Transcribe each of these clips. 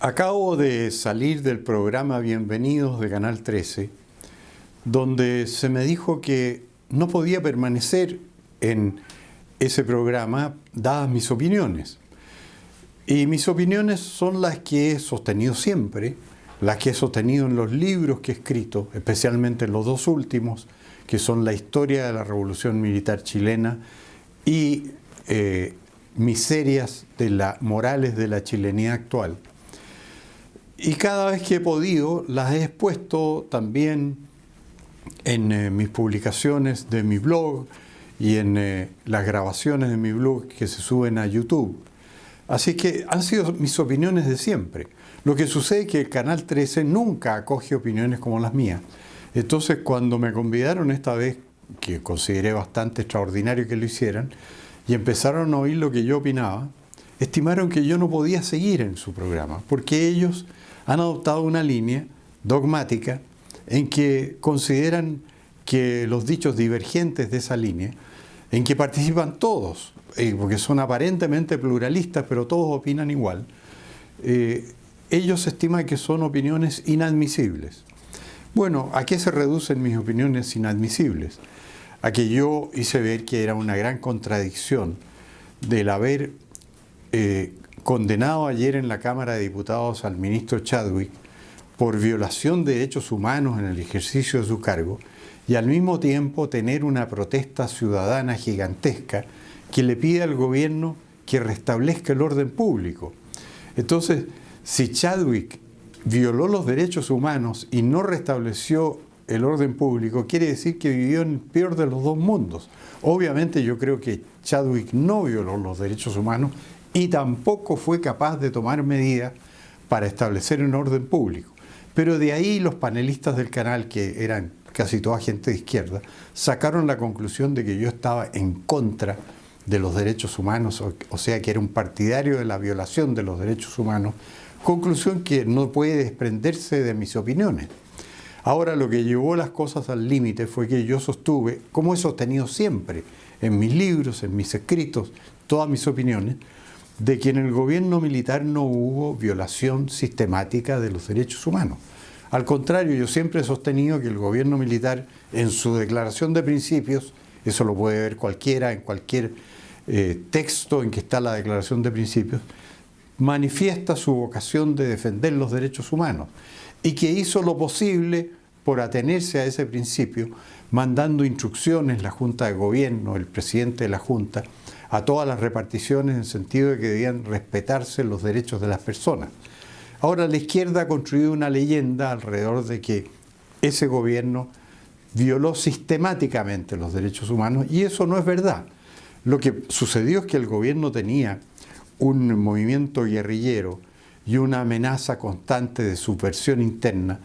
Acabo de salir del programa Bienvenidos de Canal 13, donde se me dijo que no podía permanecer en ese programa dadas mis opiniones. Y mis opiniones son las que he sostenido siempre, las que he sostenido en los libros que he escrito, especialmente en los dos últimos, que son La historia de la Revolución Militar Chilena y Miserias morales de la chilenidad actual. Y cada vez que he podido, las he expuesto también en mis publicaciones de mi blog y en las grabaciones de mi blog que se suben a YouTube. Así que han sido mis opiniones de siempre. Lo que sucede es que el Canal 13 nunca acoge opiniones como las mías. Entonces, cuando me convidaron esta vez, que consideré bastante extraordinario que lo hicieran, y empezaron a oír lo que yo opinaba, estimaron que yo no podía seguir en su programa, porque ellos han adoptado una línea dogmática en que consideran que los dichos divergentes de esa línea, en que participan todos, porque son aparentemente pluralistas, pero todos opinan igual, ellos estiman que son opiniones inadmisibles. Bueno, ¿a qué se reducen mis opiniones inadmisibles? A que yo hice ver que era una gran contradicción del haber condenado ayer en la Cámara de Diputados al ministro Chadwick por violación de derechos humanos en el ejercicio de su cargo y al mismo tiempo tener una protesta ciudadana gigantesca que le pide al gobierno que restablezca el orden público. Entonces, si Chadwick violó los derechos humanos y no restableció el orden público, quiere decir que vivió en el peor de los dos mundos. Obviamente yo creo que Chadwick no violó los derechos humanos y tampoco fue capaz de tomar medidas para establecer un orden público. Pero de ahí los panelistas del canal, que eran casi toda gente de izquierda, sacaron la conclusión de que yo estaba en contra de los derechos humanos, o sea que era un partidario de la violación de los derechos humanos, conclusión que no puede desprenderse de mis opiniones. Ahora, lo que llevó las cosas al límite fue que yo sostuve, como he sostenido siempre en mis libros, en mis escritos, todas mis opiniones, de que en el gobierno militar no hubo violación sistemática de los derechos humanos. Al contrario, yo siempre he sostenido que el gobierno militar, en su declaración de principios, eso lo puede ver cualquiera, en cualquier texto en que está la declaración de principios, manifiesta su vocación de defender los derechos humanos y que hizo lo posible por atenerse a ese principio, mandando instrucciones la Junta de Gobierno, el presidente de la Junta, a todas las reparticiones en el sentido de que debían respetarse los derechos de las personas. Ahora la izquierda ha construido una leyenda alrededor de que ese gobierno violó sistemáticamente los derechos humanos y eso no es verdad. Lo que sucedió es que el gobierno tenía un movimiento guerrillero y una amenaza constante de subversión interna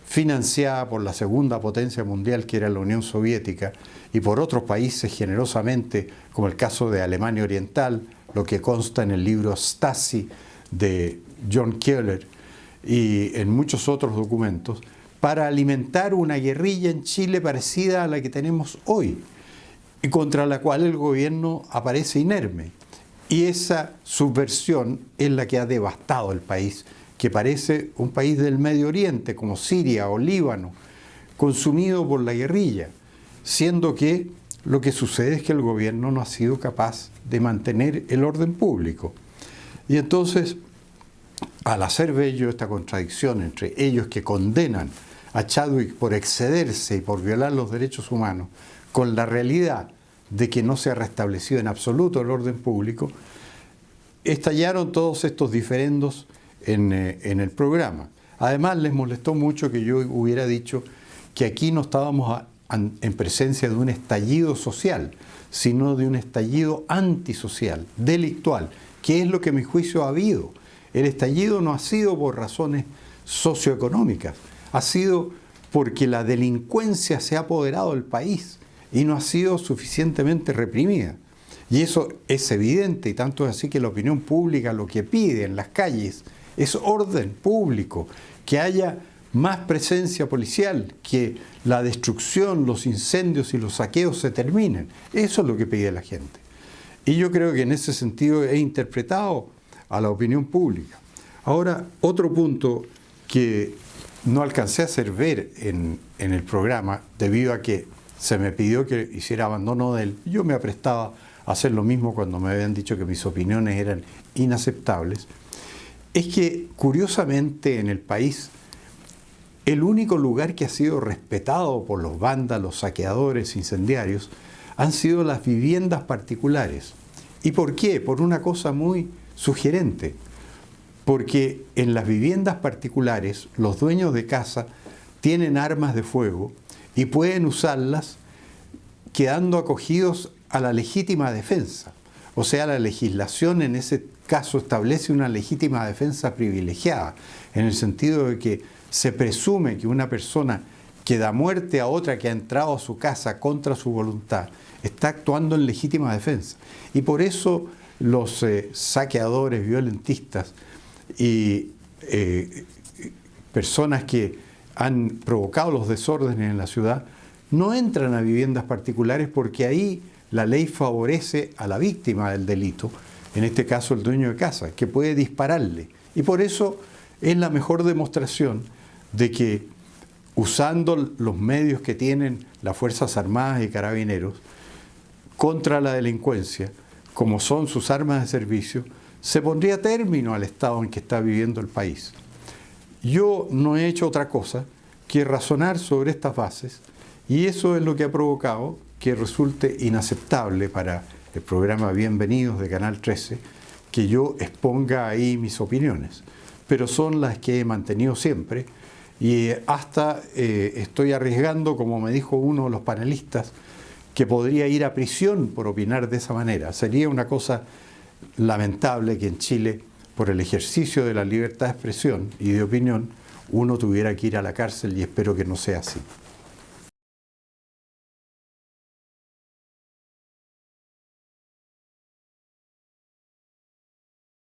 financiada por la segunda potencia mundial, que era la Unión Soviética, y por otros países generosamente, como el caso de Alemania Oriental, lo que consta en el libro Stasi de John Keller y en muchos otros documentos, para alimentar una guerrilla en Chile parecida a la que tenemos hoy, y contra la cual el gobierno aparece inerme. Y esa subversión es la que ha devastado el país, que parece un país del Medio Oriente, como Siria o Líbano, consumido por la guerrilla, siendo que lo que sucede es que el gobierno no ha sido capaz de mantener el orden público. Y entonces, al hacer ver yo esta contradicción entre ellos que condenan a Chadwick por excederse y por violar los derechos humanos, con la realidad de que no se ha restablecido en absoluto el orden público, estallaron todos estos diferendos en el programa. Además, les molestó mucho que yo hubiera dicho que aquí no estábamos en presencia de un estallido social, sino de un estallido antisocial, delictual, que es lo que a mi juicio ha habido. El estallido no ha sido por razones socioeconómicas, ha sido porque la delincuencia se ha apoderado del país y no ha sido suficientemente reprimida. Y eso es evidente, y tanto es así que la opinión pública lo que pide en las calles es orden público, que haya más presencia policial, que la destrucción, los incendios y los saqueos se terminen. Eso es lo que pide la gente. Y yo creo que en ese sentido he interpretado a la opinión pública. Ahora, otro punto que no alcancé a hacer ver en el programa, debido a que se me pidió que hiciera abandono de él, yo me aprestaba a hacer lo mismo cuando me habían dicho que mis opiniones eran inaceptables, es que curiosamente en el país el único lugar que ha sido respetado por los vándalos, saqueadores, incendiarios, han sido las viviendas particulares. ¿Y por qué? Por una cosa muy sugerente. Porque en las viviendas particulares los dueños de casa tienen armas de fuego y pueden usarlas quedando acogidos a la legítima defensa. O sea, la legislación en ese caso establece una legítima defensa privilegiada, en el sentido de que se presume que una persona que da muerte a otra que ha entrado a su casa contra su voluntad está actuando en legítima defensa. Y por eso los saqueadores, violentistas y personas que han provocado los desórdenes en la ciudad no entran a viviendas particulares, porque ahí la ley favorece a la víctima del delito, en este caso el dueño de casa, que puede dispararle. Y por eso es la mejor demostración de que, usando los medios que tienen las Fuerzas Armadas y Carabineros contra la delincuencia, como son sus armas de servicio, se pondría término al estado en que está viviendo el país. Yo no he hecho otra cosa que razonar sobre estas bases, y eso es lo que ha provocado que resulte inaceptable para el programa Bienvenidos de Canal 13 que yo exponga ahí mis opiniones, pero son las que he mantenido siempre, y hasta estoy arriesgando, como me dijo uno de los panelistas, que podría ir a prisión por opinar de esa manera. Sería una cosa lamentable que en Chile, por el ejercicio de la libertad de expresión y de opinión, uno tuviera que ir a la cárcel, y espero que no sea así.